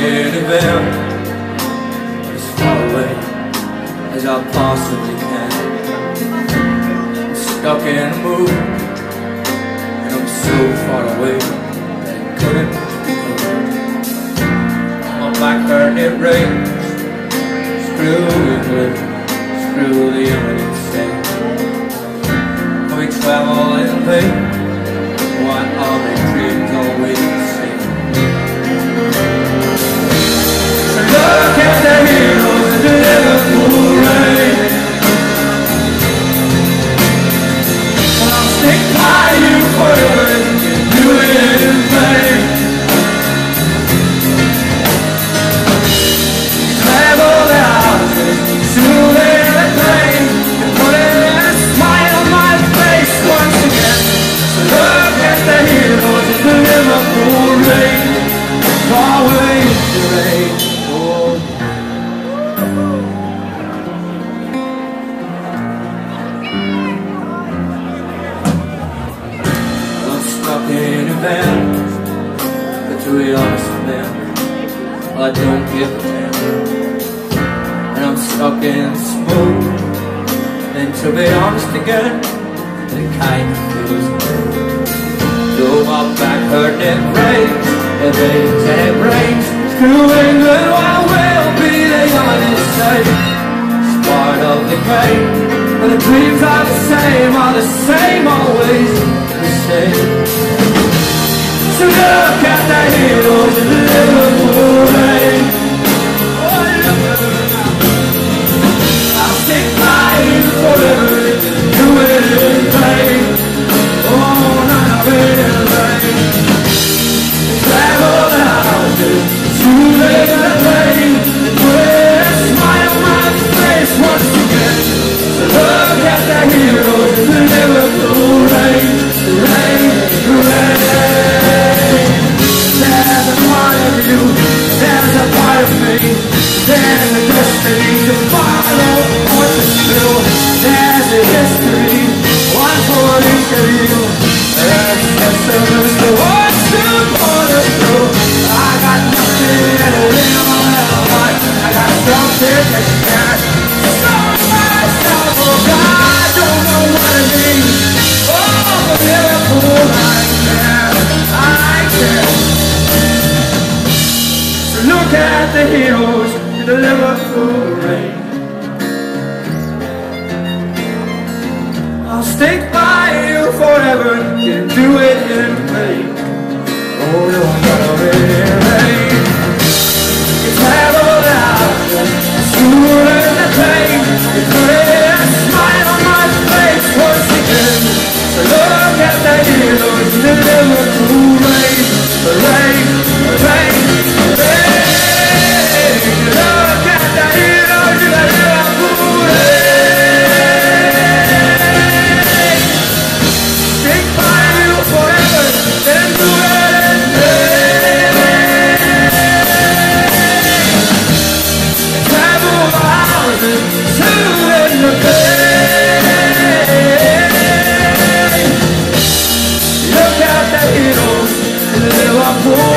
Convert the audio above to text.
in a van as far away as I possibly can. I'm stuck in a mood, and I'm so far away that it couldn't be covered. My back hurt, it rains. Screw England, screw the United States. We travel in vain. Why are the dreams always the same? Look at the heroes in the Liverpool rain. I'll stick by you forever and do it in vain. Travel the houses, soothing the pain, and putting a smile on my face once again. So look at the heroes in the Liverpool rain. Always the rain. In a van, but to be honest, man, I don't give a damn. And I'm stuck in smoke, and to be honest again, it kind of feels good. Though my back hurt, it rains, it rains, and it rains. Screw England, I will be the United States. It's part of the game, but the dreams are the same always the same. So look at the heroes in the Liverpool rain. I'll stick by you forever, do it in vain. Oh, not in vain. Travel the houses, soothing the pain, and put a smile on my face once again. So look at the heroes in the Liverpool rain. Rain, rain. There's a part of you, there's a part of me. There's a destiny to follow what's true. There's a history, one for each of you. There's testaments to what's true for the true. I got nothing to live on my life. I got something to share. So myself, oh God, I don't know what it means. Oh, the Liverpool, I care, I care. Look at the heroes in the Liverpool rain. I'll stick by you forever, can do it in vain. Oh, don't go in rain. You travel out, sooner the pain. You put a smile on my face once again. So look at the heroes in the Liverpool rain. The rain, the rain, the rain. Look at the heroes in the Liverpool rain. Stick by you forever, then do it in vain. Travel the houses, soothing the pain. Look at the heroes in the Liverpool.